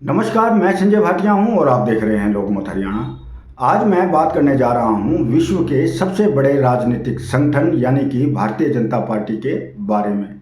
नमस्कार, मैं संजय भाटिया हूं और आप देख रहे हैं लोकमत हरियाणा। आज मैं बात करने जा रहा हूं विश्व के सबसे बड़े राजनीतिक संगठन यानी कि भारतीय जनता पार्टी के बारे में।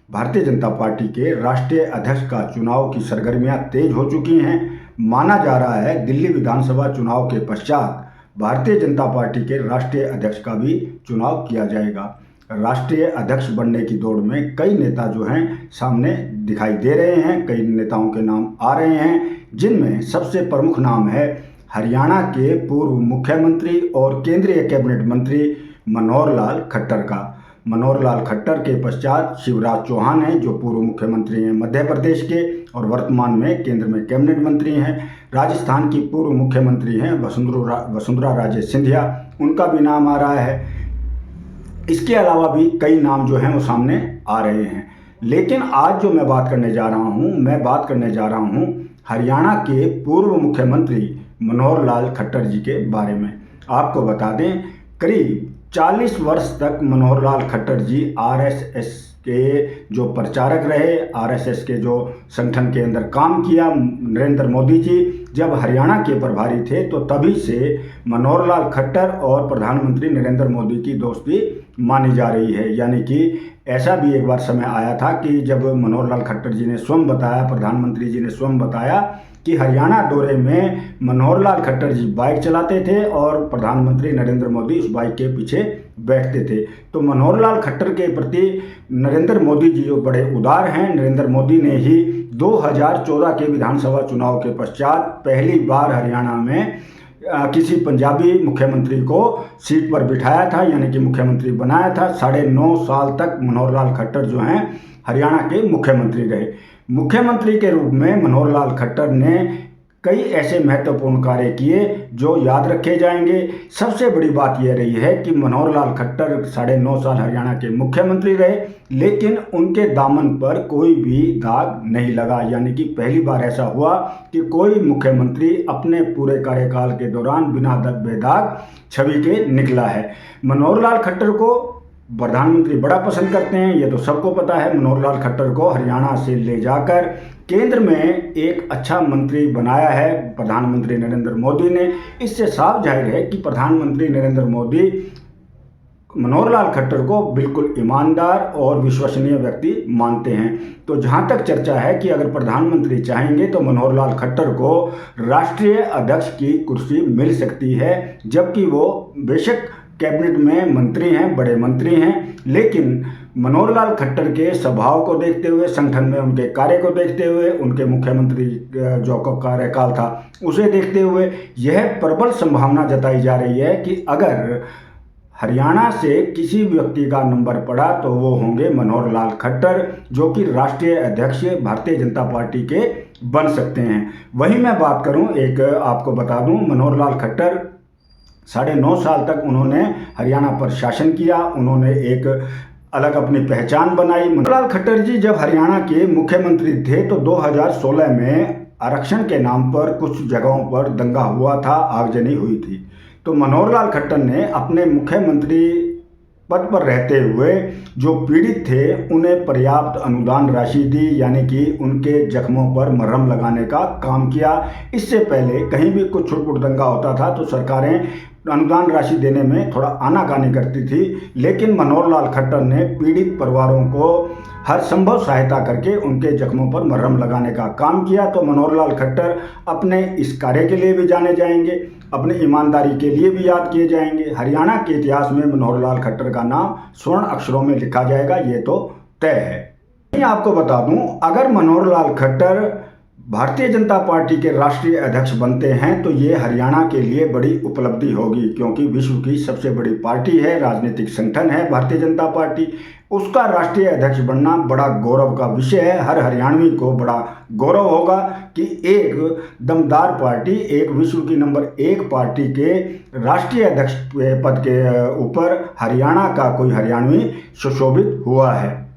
भारतीय जनता पार्टी के राष्ट्रीय अध्यक्ष का चुनाव की सरगर्मियां तेज हो चुकी हैं। माना जा रहा है दिल्ली विधानसभा चुनाव के पश्चात भारतीय जनता पार्टी के राष्ट्रीय अध्यक्ष का भी चुनाव किया जाएगा। राष्ट्रीय अध्यक्ष बनने की दौड़ में कई नेता जो हैं सामने दिखाई दे रहे हैं। कई नेताओं के नाम आ रहे हैं, जिनमें सबसे प्रमुख नाम है हरियाणा के पूर्व मुख्यमंत्री और केंद्रीय कैबिनेट मंत्री मनोहर लाल खट्टर का। मनोहर लाल खट्टर के पश्चात शिवराज चौहान हैं, जो पूर्व मुख्यमंत्री हैं मध्य प्रदेश के और वर्तमान में केंद्र में कैबिनेट मंत्री हैं। राजस्थान की पूर्व मुख्यमंत्री हैं वसुंधरा राजे सिंधिया, उनका भी नाम आ रहा है। इसके अलावा भी कई नाम जो हैं वो सामने आ रहे हैं। लेकिन आज जो मैं बात करने जा रहा हूँ हरियाणा के पूर्व मुख्यमंत्री मनोहर लाल खट्टर जी के बारे में। आपको बता दें, करीब 40 वर्ष तक मनोहर लाल खट्टर जी आरएसएस के जो प्रचारक रहे, आरएसएस के जो संगठन के अंदर काम किया। नरेंद्र मोदी जी जब हरियाणा के प्रभारी थे तो तभी से मनोहर लाल खट्टर और प्रधानमंत्री नरेंद्र मोदी की दोस्ती मानी जा रही है। यानी कि ऐसा भी एक बार समय आया था कि जब मनोहर लाल खट्टर जी ने स्वयं बताया, प्रधानमंत्री जी ने स्वयं बताया कि हरियाणा दौरे में मनोहर लाल खट्टर जी बाइक चलाते थे और प्रधानमंत्री नरेंद्र मोदी उस बाइक के पीछे बैठते थे। तो मनोहर लाल खट्टर के प्रति नरेंद्र मोदी जी जो बड़े उदार हैं। नरेंद्र मोदी ने ही 2014 के विधानसभा चुनाव के पश्चात पहली बार हरियाणा में किसी पंजाबी मुख्यमंत्री को सीट पर बिठाया था, यानी कि मुख्यमंत्री बनाया था। 9.5 साल तक मनोहर लाल खट्टर जो हैं हरियाणा के मुख्यमंत्री रहे। मुख्यमंत्री के रूप में मनोहर लाल खट्टर ने कई ऐसे महत्वपूर्ण कार्य किए जो याद रखे जाएंगे। सबसे बड़ी बात यह रही है कि मनोहर लाल खट्टर 9.5 साल हरियाणा के मुख्यमंत्री रहे, लेकिन उनके दामन पर कोई भी दाग नहीं लगा। यानी कि पहली बार ऐसा हुआ कि कोई मुख्यमंत्री अपने पूरे कार्यकाल के दौरान बिना बेदाग छवि के निकला है। मनोहर लाल खट्टर को प्रधानमंत्री बड़ा पसंद करते हैं, ये तो सबको पता है। मनोहर लाल खट्टर को हरियाणा से ले जाकर केंद्र में एक अच्छा मंत्री बनाया है प्रधानमंत्री नरेंद्र मोदी ने। इससे साफ जाहिर है कि प्रधानमंत्री नरेंद्र मोदी मनोहर लाल खट्टर को बिल्कुल ईमानदार और विश्वसनीय व्यक्ति मानते हैं। तो जहां तक चर्चा है कि अगर प्रधानमंत्री चाहेंगे तो मनोहर लाल खट्टर को राष्ट्रीय अध्यक्ष की कुर्सी मिल सकती है, जबकि वो बेशक कैबिनेट में मंत्री हैं, बड़े मंत्री हैं, लेकिन मनोहर लाल खट्टर के स्वभाव को देखते हुए, संगठन में उनके कार्य को देखते हुए, उनके मुख्यमंत्री जो कार्यकाल था उसे देखते हुए यह प्रबल संभावना जताई जा रही है कि अगर हरियाणा से किसी व्यक्ति का नंबर पड़ा तो वो होंगे मनोहर लाल खट्टर, जो कि राष्ट्रीय अध्यक्ष भारतीय जनता पार्टी के बन सकते हैं। वहीं मैं बात करूं, एक आपको बता दूं, मनोहर लाल खट्टर 9.5 साल तक उन्होंने हरियाणा पर शासन किया। उन्होंने एक अलग अपनी पहचान बनाई। मनोहर लाल खट्टर जी जब हरियाणा के मुख्यमंत्री थे तो 2016 में आरक्षण के नाम पर कुछ जगहों पर दंगा हुआ था, आगजनी हुई थी। तो मनोहर लाल खट्टर ने अपने मुख्यमंत्री पद पर रहते हुए जो पीड़ित थे उन्हें पर्याप्त अनुदान राशि दी, यानी कि उनके जख्मों पर मरहम लगाने का काम किया। इससे पहले कहीं भी कुछ छुटपुट दंगा होता था तो सरकारें अनुदान राशि देने में थोड़ा आनाकानी करती थी, लेकिन मनोहर लाल खट्टर ने पीड़ित परिवारों को हर संभव सहायता करके उनके जख्मों पर मरहम लगाने का काम किया। तो मनोहर लाल खट्टर अपने इस कार्य के लिए भी जाने जाएंगे, अपनी ईमानदारी के लिए भी याद किए जाएंगे। हरियाणा के इतिहास में मनोहर लाल खट्टर का नाम स्वर्ण अक्षरों में लिखा जाएगा, ये तो तय है। मैं आपको बता दूं, अगर मनोहर लाल खट्टर भारतीय जनता पार्टी के राष्ट्रीय अध्यक्ष बनते हैं तो ये हरियाणा के लिए बड़ी उपलब्धि होगी, क्योंकि विश्व की सबसे बड़ी पार्टी है, राजनीतिक संगठन है भारतीय जनता पार्टी। उसका राष्ट्रीय अध्यक्ष बनना बड़ा गौरव का विषय है। हर हरियाणवी को बड़ा गौरव होगा कि एक दमदार पार्टी, एक विश्व की नंबर 1 पार्टी के राष्ट्रीय अध्यक्ष पद के ऊपर हरियाणा का कोई हरियाणवी सुशोभित हुआ है।